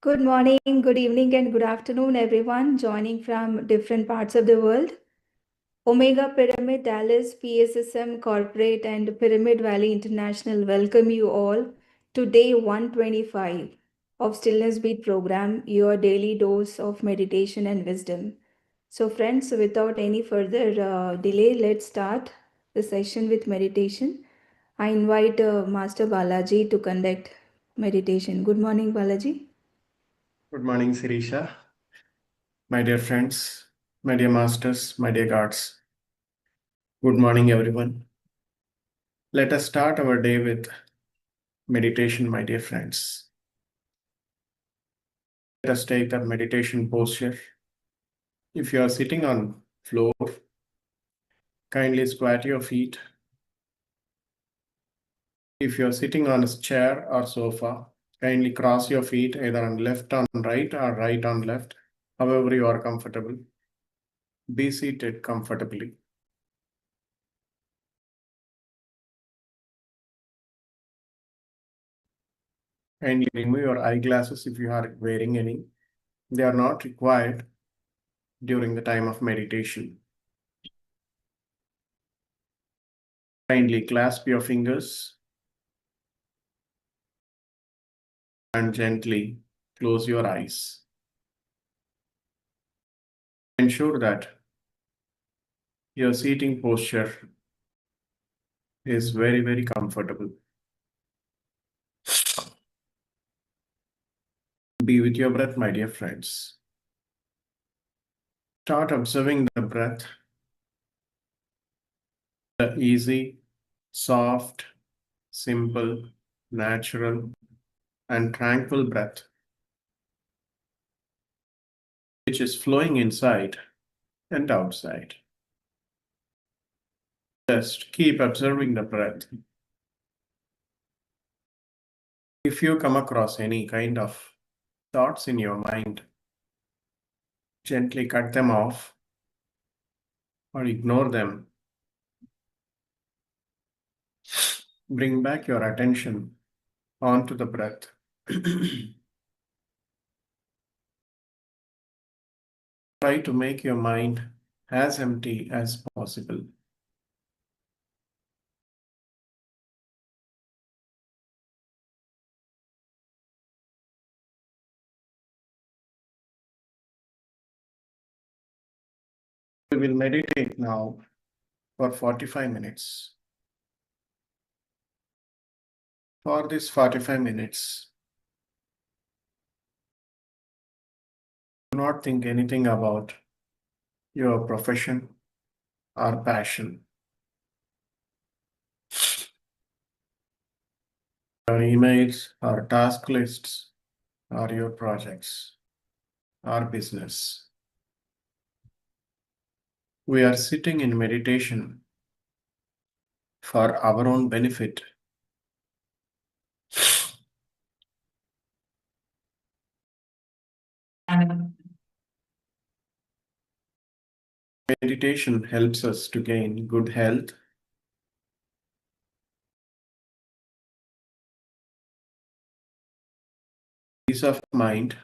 Good morning, good evening, and good afternoon, everyone joining from different parts of the world. Omega Pyramid, Dallas, PSSM Corporate, and Pyramid Valley International welcome you all to day 125 of Stillness Beat program, your daily dose of meditation and wisdom. So, friends, without any further delay, let's start the session with meditation. I invite Master Balaji to conduct meditation. Good morning, Balaji. Good morning, Sirisha. My dear friends, my dear masters, my dear gods. Good morning, everyone. Let us start our day with meditation, my dear friends. Let us take that meditation posture. If you are sitting on floor, kindly squat your feet. If you are sitting on a chair or sofa, kindly cross your feet either on left on right or right on left, however you are comfortable. Be seated comfortably. Kindly remove your eyeglasses if you are wearing any. They are not required during the time of meditation. Kindly clasp your fingers and gently close your eyes. Ensure that your seating posture is very, very comfortable. Be with your breath, my dear friends. Start observing the breath, the easy, soft, simple, natural, and tranquil breath, which is flowing inside and outside. Just keep observing the breath. If you come across any kind of thoughts in your mind, gently cut them off or ignore them. Bring back your attention onto the breath. Try to make your mind as empty as possible. We will meditate now for 45 minutes. For this 45 minutes, do not think anything about your profession or passion, your emails or task lists or your projects or business. We are sitting in meditation for our own benefit. Meditation helps us to gain good health, peace of mind,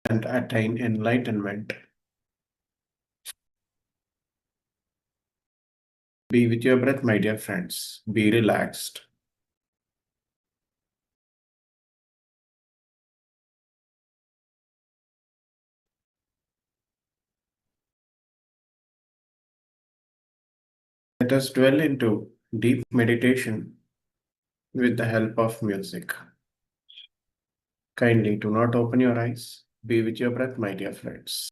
and attain enlightenment. Be with your breath, my dear friends. Be relaxed. Let us dwell into deep meditation with the help of music. Kindly do not open your eyes. Be with your breath, my dear friends.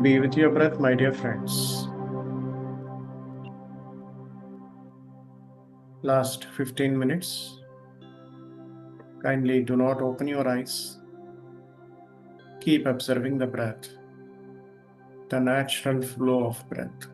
Be with your breath, my dear friends. Last 15 minutes. Kindly do not open your eyes. Keep observing the breath, the natural flow of breath.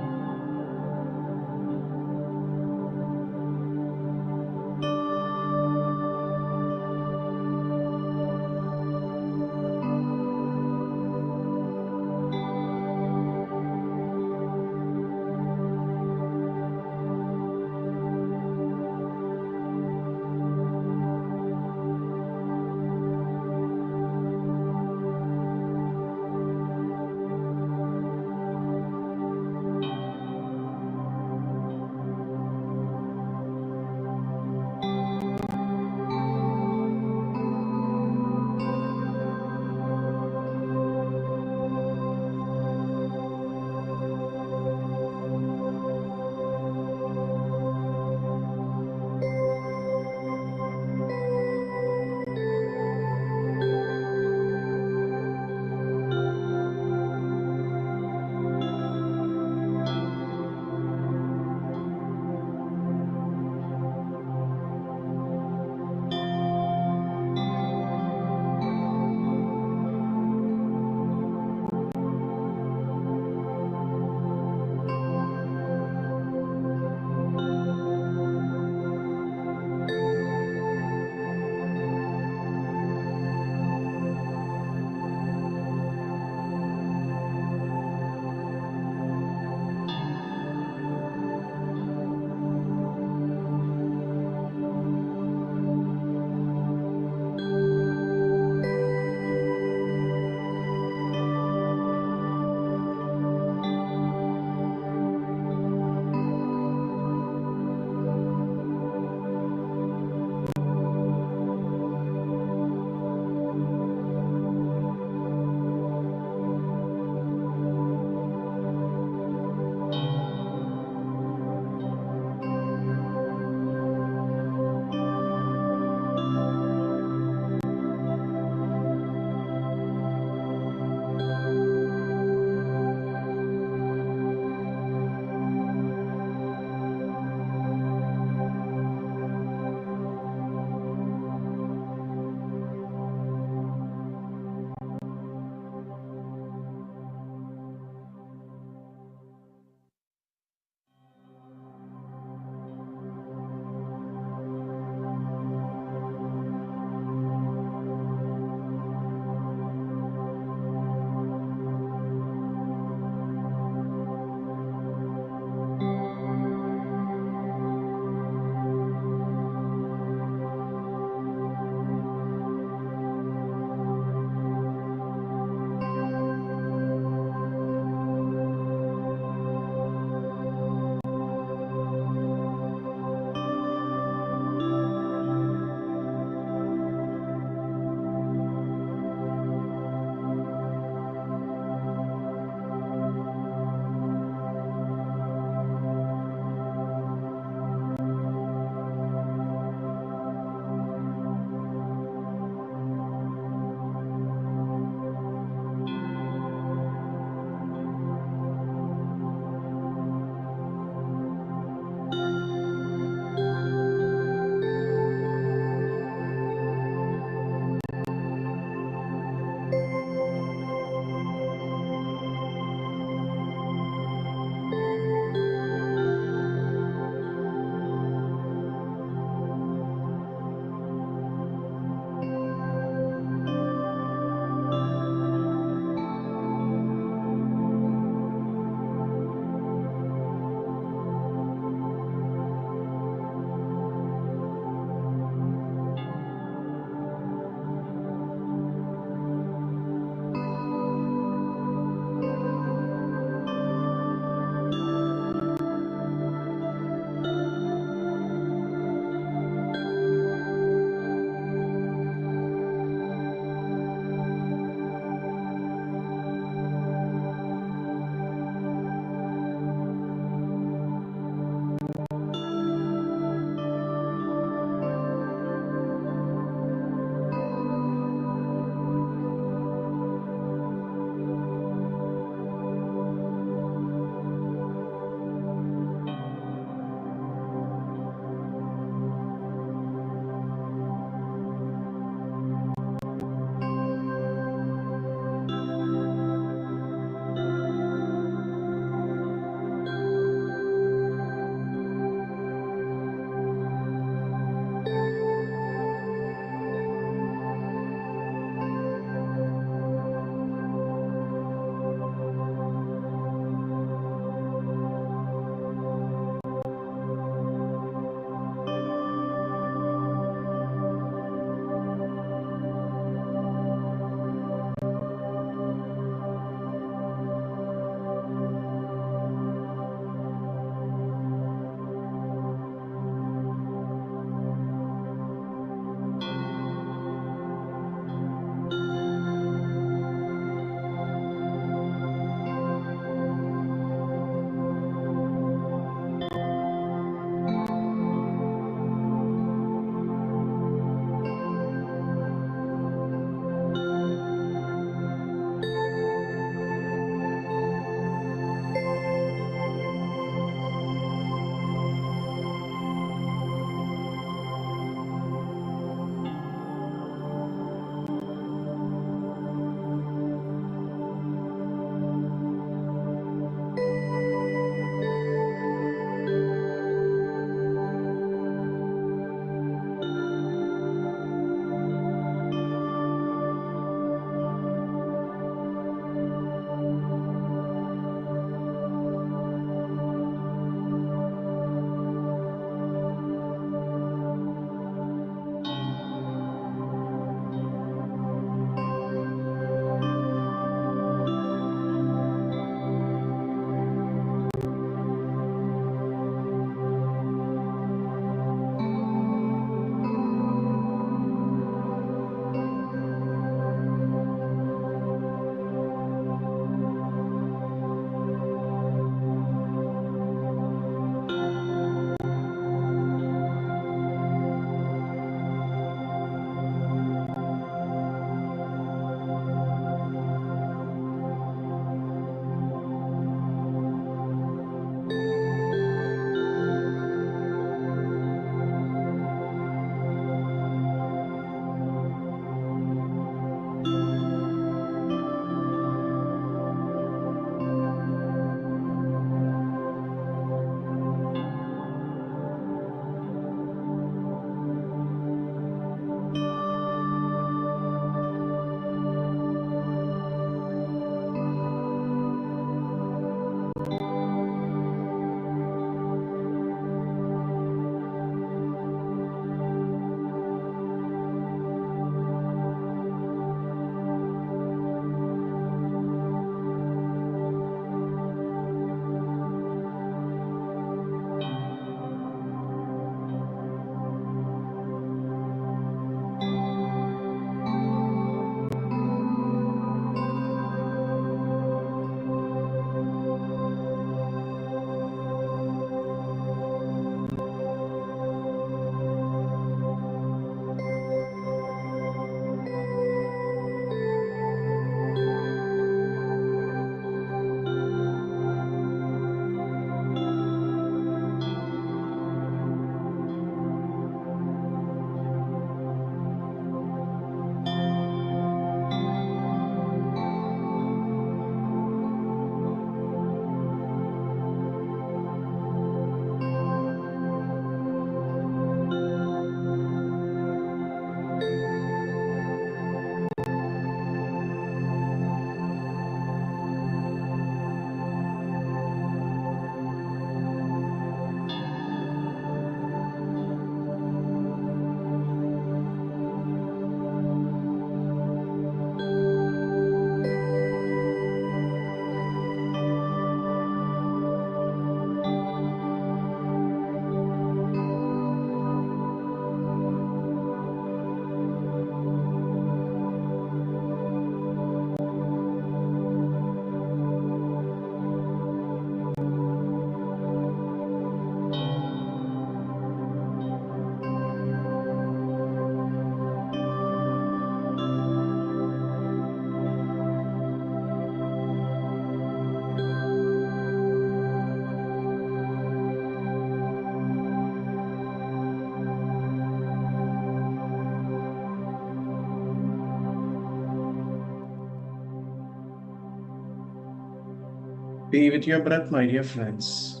Be with your breath, my dear friends.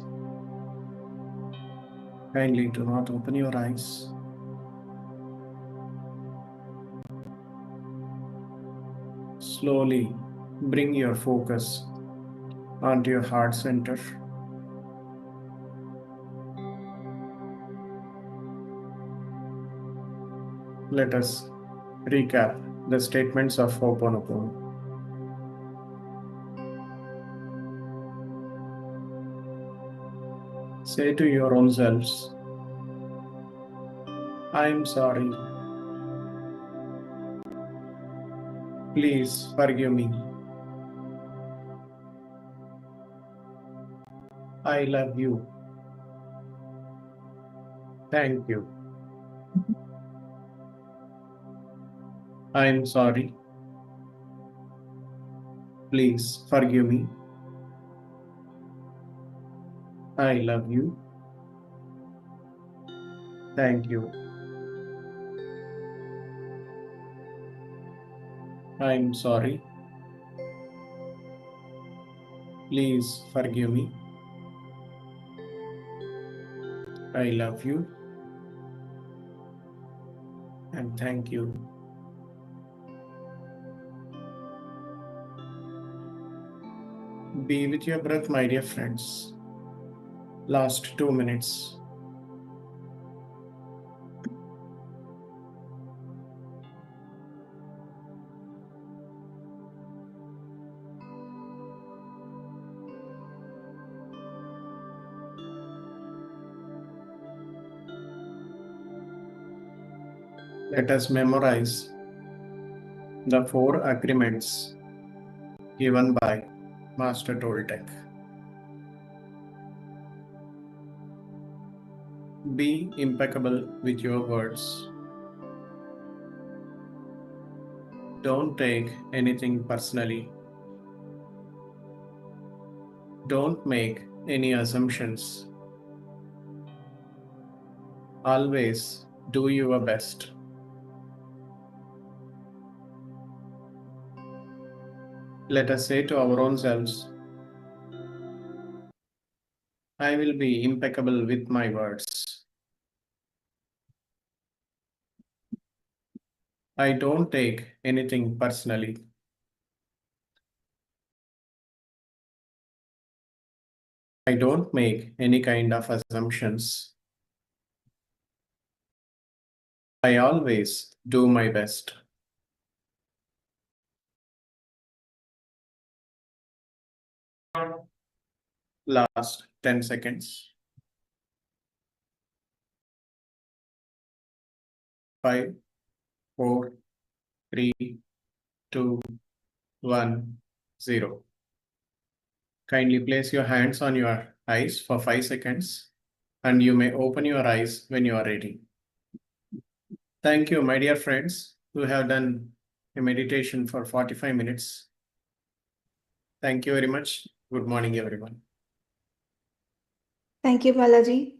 Kindly do not open your eyes. Slowly bring your focus onto your heart center. Let us recap the statements of Ho'oponopono. Say to your own selves, I am sorry. Please forgive me. I love you. Thank you. I am sorry. Please forgive me. I love you. Thank you. I am sorry. Please forgive me. I love you. And thank you. Be with your breath, my dear friends. Last 2 minutes. Let us memorize the 4 agreements given by Master Toltec. Be impeccable with your words. Don't take anything personally. Don't make any assumptions. Always do your best. Let us say to our own selves, I will be impeccable with my words. I don't take anything personally. I don't make any kind of assumptions. I always do my best. Last 10 seconds. 5, 4, 3, 2, 1, 0. Kindly place your hands on your eyes for 5 seconds and you may open your eyes when you are ready. Thank you, my dear friends, who have done a meditation for 45 minutes. Thank you very much. Good morning, everyone. Thank you, Balaji,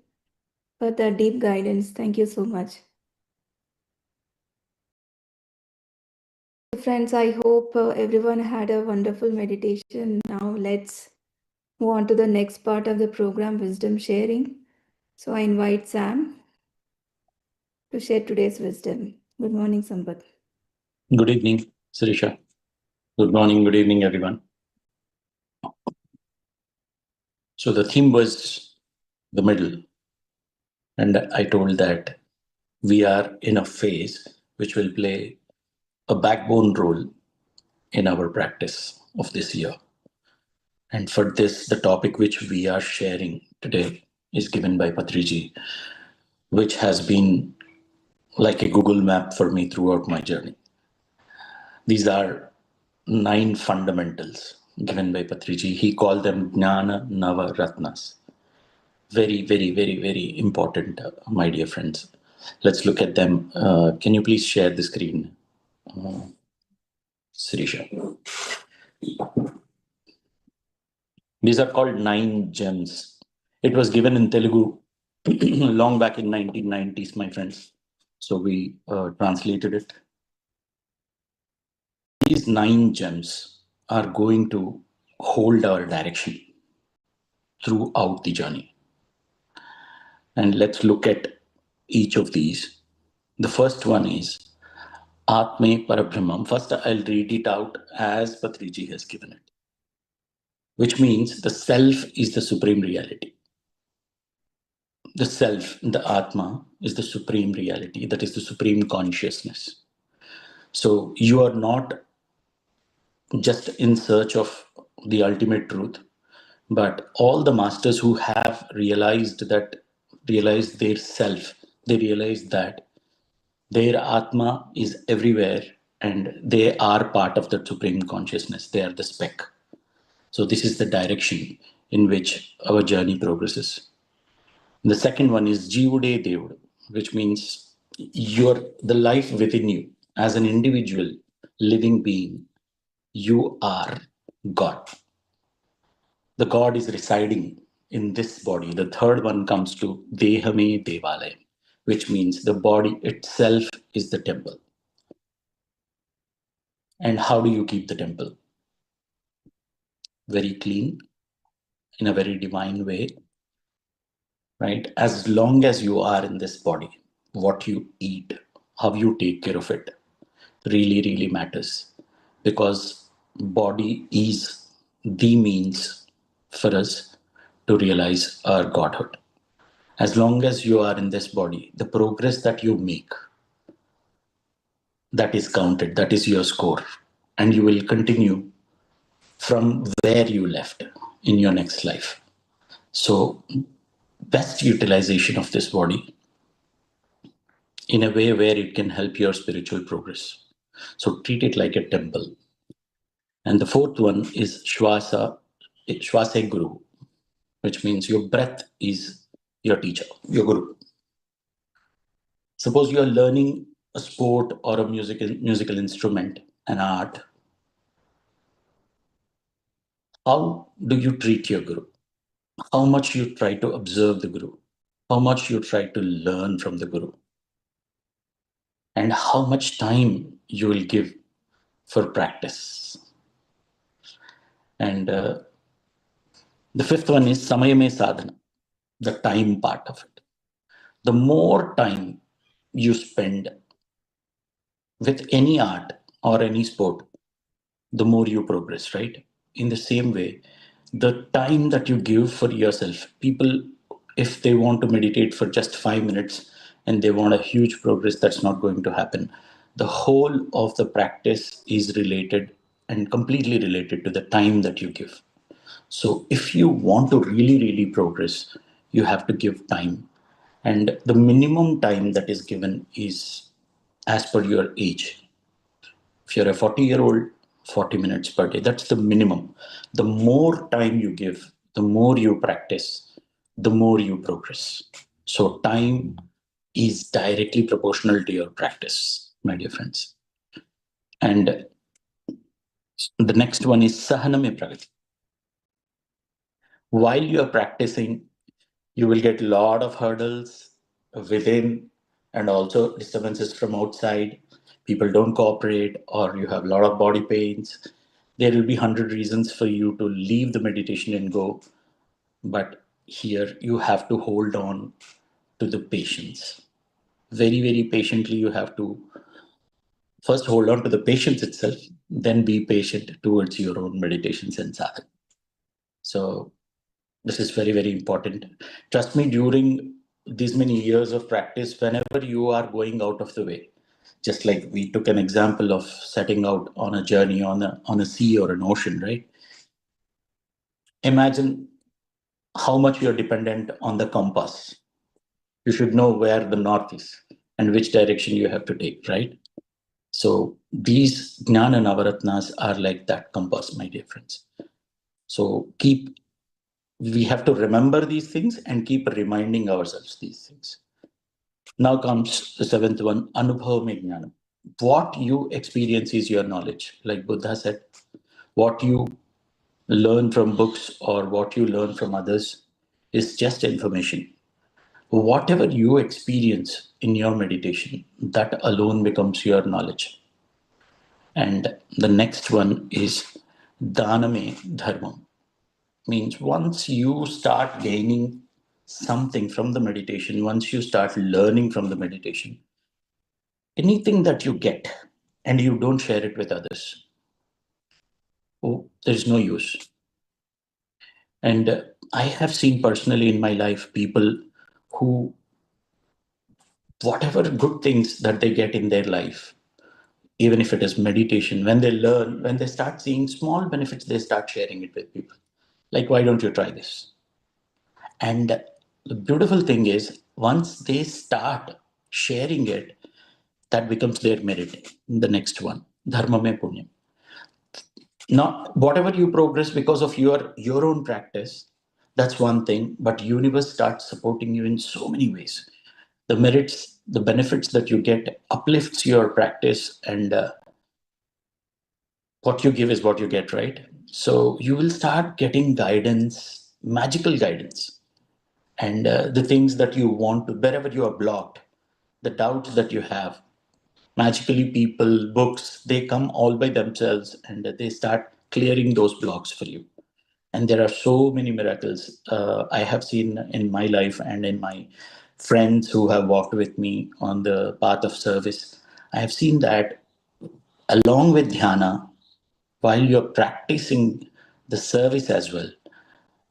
for the deep guidance. Thank you so much. Friends, I hope everyone had a wonderful meditation. Now let's move on to the next part of the program, wisdom sharing. So I invite Sam to share today's wisdom. Good morning, Sampath. Good evening, Sirisha. Good morning, good evening, everyone. So the theme was the middle. And I told that we are in a phase which will play a backbone role in our practice of this year. And for this, the topic which we are sharing today is given by Patriji, which has been like a Google map for me throughout my journey. These are 9 fundamentals given by Patriji. He called them Jnana Nava Ratnas. Very, very, very, very important, my dear friends. Let's look at them. Can you please share the screen, Sirisha? These are called 9 gems. It was given in Telugu long back in 1990s, my friends. So we translated it. These 9 gems are going to hold our direction. throughout the journey. And let's look at each of these. The first one is Atme Parabrahmam. First, I'll read it out as Patriji has given it, which means the self is the supreme reality. The self, the Atma, is the supreme reality, that is the supreme consciousness. So you are not just in search of the ultimate truth, but all the masters who have realized their self, they realize that their Atma is everywhere and they are part of the supreme consciousness. They are the speck. So this is the direction in which our journey progresses. The second one is Jivude Devud, which means the life within you as an individual living being. You are God. The God is residing in this body. The third one comes to Dehame Devalaya, which means the body itself is the temple. And how do you keep the temple? Very clean, in a very divine way, right? As long as you are in this body, what you eat, how you take care of it, really, really matters, because body is the means for us to realize our godhood. As long as you are in this body, the progress that you make, that is counted, that is your score, and you will continue from where you left in your next life. So best utilization of this body in a way where it can help your spiritual progress. So treat it like a temple. And the fourth one is Shwase Guru, which means your breath is your teacher, your guru. Suppose you are learning a sport or a musical instrument, an art. How do you treat your guru? How much you try to observe the guru? How much you try to learn from the guru? And how much time you will give for practice? And the fifth one is Samayame Sadhana, the time part of it. The more time you spend with any art or any sport, the more you progress, right? In the same way, the time that you give for yourself, people, if they want to meditate for just 5 minutes and they want a huge progress, that's not going to happen. The whole of the practice is related and completely related to the time that you give. So if you want to really, really progress, you have to give time. And the minimum time that is given is as per your age. If you're a 40-year-old, 40 minutes per day, that's the minimum. The more time you give, the more you practice, the more you progress. So time is directly proportional to your practice, my dear friends. And the next one is Sahaname Pragati. While you are practicing, you will get a lot of hurdles within and also disturbances from outside. People don't cooperate, or you have a lot of body pains. There will be 100 reasons for you to leave the meditation and go. But here you have to hold on to the patience. Very, very patiently, you have to first hold on to the patience itself, then be patient towards your own meditations and sadhana. So this is very, very important. Trust me, during these many years of practice, whenever you are going out of the way, just like we took an example of setting out on a journey on a sea or an ocean, right? Imagine how much you're dependent on the compass. You should know where the north is and which direction you have to take, right? So these Jnana Navaratnas are like that compass, my dear friends. So we have to remember these things and keep reminding ourselves these things. Now comes the seventh one, Anubhava Jnana. What you experience is your knowledge. Like Buddha said, what you learn from books or what you learn from others is just information. Whatever you experience in your meditation, that alone becomes your knowledge. And the next one is Dhaname Dharmam, means once you start gaining something from the meditation, once you start learning from the meditation, anything that you get and you don't share it with others, there's no use. And I have seen personally in my life people who, whatever good things that they get in their life, even if it is meditation, when they learn, when they start seeing small benefits, they start sharing it with people. Like, why don't you try this? And the beautiful thing is, once they start sharing it, that becomes their merit. The next one, dharma mein punyam. Not whatever you progress because of your own practice, that's one thing, but universe starts supporting you in so many ways. The merits, the benefits that you get uplifts your practice, and what you give is what you get, right? So you will start getting guidance, magical guidance, and the things that you want to, wherever you are blocked, the doubts that you have, magically people, books, they come all by themselves and they start clearing those blocks for you. And there are so many miracles I have seen in my life and in my friends who have walked with me on the path of service. I have seen that along with dhyana, while you're practicing the service as well,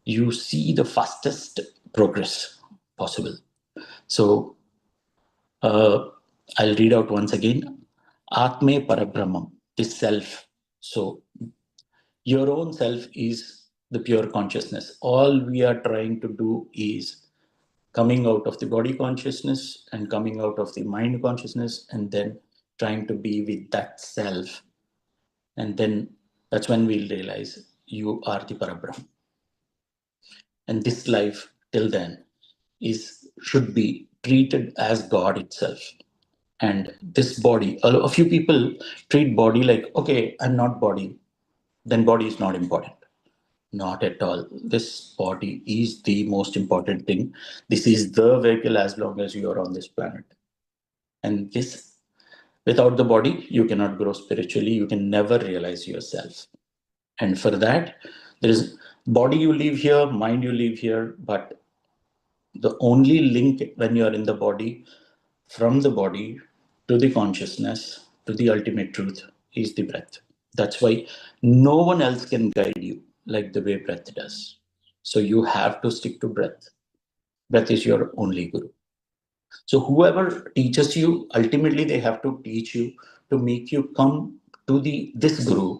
you see the fastest progress possible. So I'll read out once again. Atme Parabrahmam, this self. So your own self is the pure consciousness. All we are trying to do is coming out of the body consciousness and coming out of the mind consciousness, and then trying to be with that self. And then that's when we'll realize you are the Parabrahma. And this life till then should be treated as God itself. And this body, a few people treat body like, okay, I'm not body, then body is not important. Not at all. This body is the most important thing. This is the vehicle as long as you are on this planet. And this, without the body, you cannot grow spiritually. You can never realize yourself. And for that, there is body you live here, mind you live here, but the only link when you are in the body, from the body to the consciousness, to the ultimate truth, is the breath. That's why no one else can guide you like the way breath does. So you have to stick to breath. Breath is your only guru. So whoever teaches you, ultimately they have to teach you to make you come to this guru,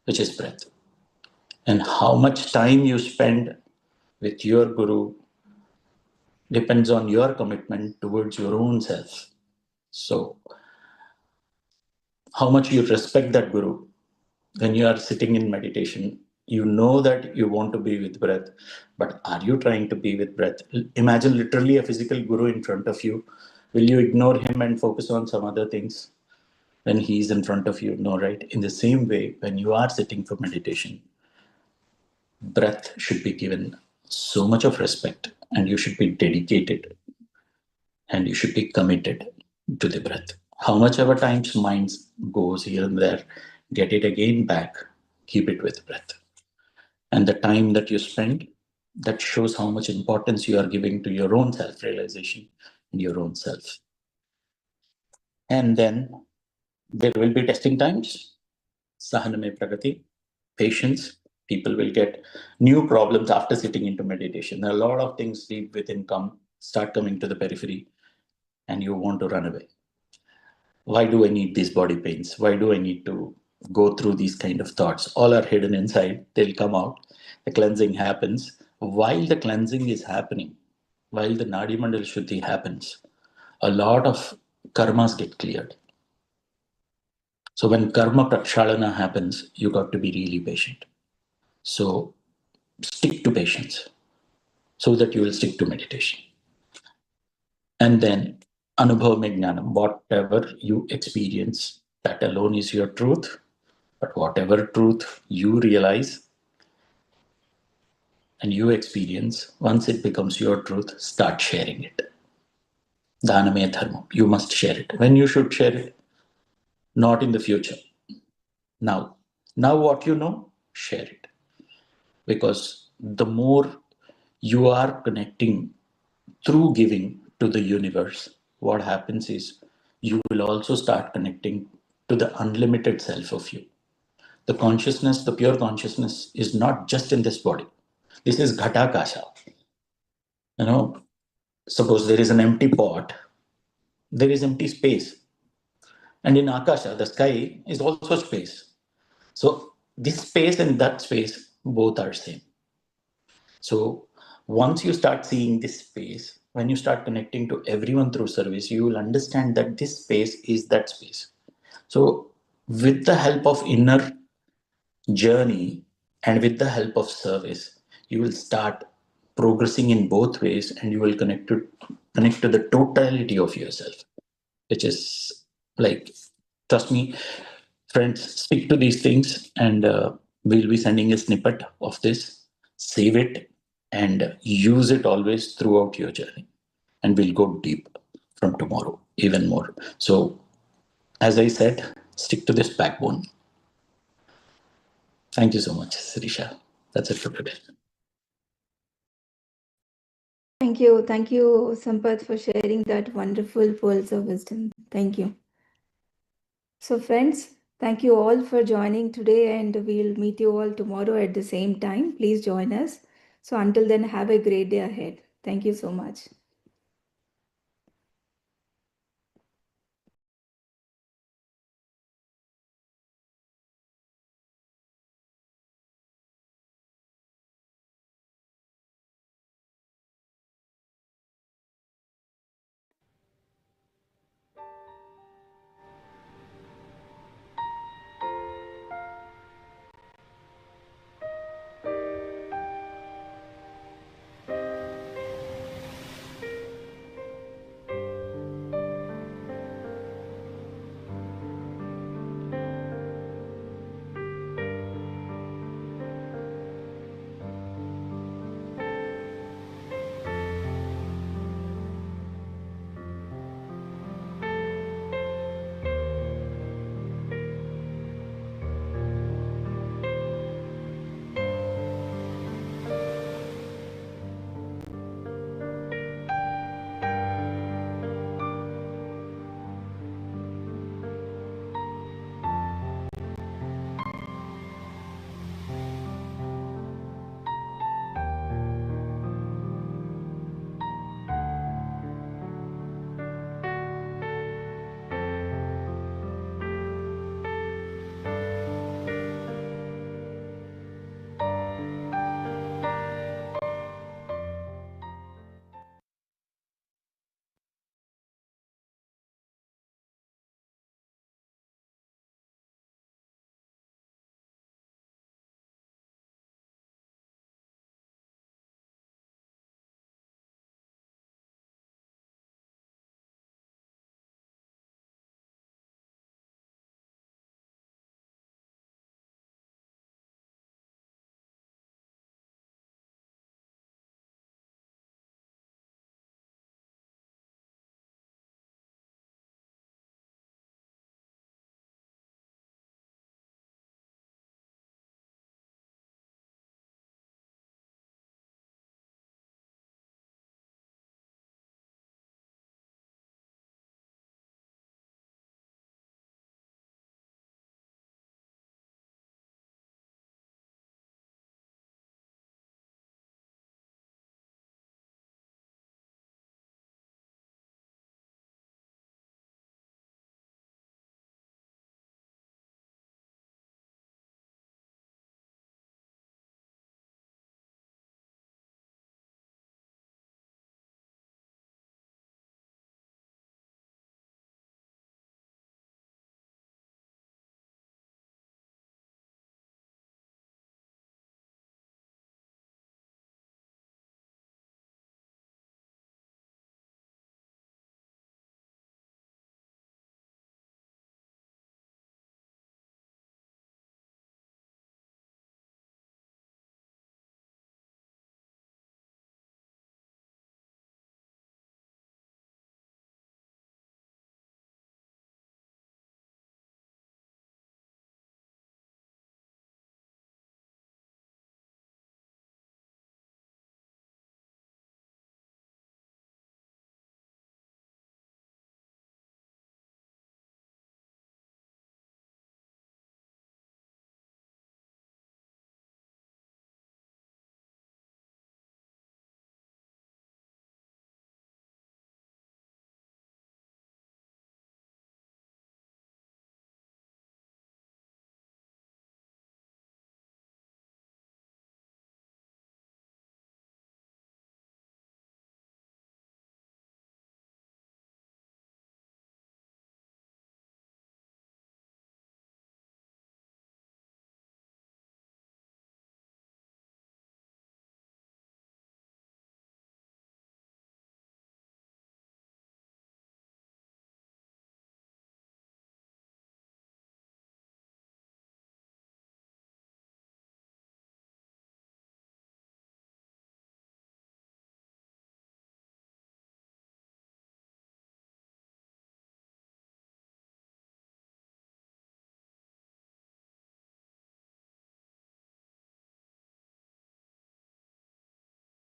which is breath. And how much time you spend with your guru depends on your commitment towards your own self. So how much you respect that guru. When you are sitting in meditation, you know that you want to be with breath, but are you trying to be with breath? Imagine literally a physical guru in front of you. Will you ignore him and focus on some other things when he's in front of you? No, right? In the same way, when you are sitting for meditation, breath should be given so much of respect, and you should be dedicated, and you should be committed to the breath. How much ever times mind goes here and there, get it again back, keep it with breath. And the time that you spend, that shows how much importance you are giving to your own self-realization and your own self. And then there will be testing times, sahaname pragati, patience. People will get new problems after sitting into meditation. A lot of things deep within start coming to the periphery, and you want to run away. Why do I need these body pains? Why do I need to go through these kind of thoughts? All are hidden inside. They'll come out. The cleansing happens. While the cleansing is happening, while the Nadi Mandal Shuddhi happens, a lot of karmas get cleared. So when karma prakshalana happens, you got to be really patient. So stick to patience so that you will stick to meditation. And then anubhav mein jnanam, whatever you experience, that alone is your truth. But whatever truth you realize and you experience, once it becomes your truth, start sharing it. Dhaname dharma. You must share it. When you should share it? Not in the future. Now. Now what you know, share it. because the more you are connecting through giving to the universe, what happens is you will also start connecting to the unlimited self of you. The consciousness, the pure consciousness, is not just in this body. This is ghatakasha. Suppose there is an empty pot, there is empty space. And in akasha, the sky is also space. So this space and that space, both are same. So once you start seeing this space, when you start connecting to everyone through service, you will understand that this space is that space. So with the help of inner journey and with the help of service, you will start progressing in both ways, and you will connect to the totality of yourself, which is like, trust me, friends, speak to these things, and we'll be sending a snippet of this. Save it and use it always throughout your journey, and we'll go deep from tomorrow even more. So as I said, stick to this backbone. Thank you so much, Sirisha. That's it for today. Thank you. Thank you, Sampath, for sharing that wonderful pearls of wisdom. Thank you. So, friends, thank you all for joining today, and we'll meet you all tomorrow at the same time. Please join us. So, until then, have a great day ahead. Thank you so much.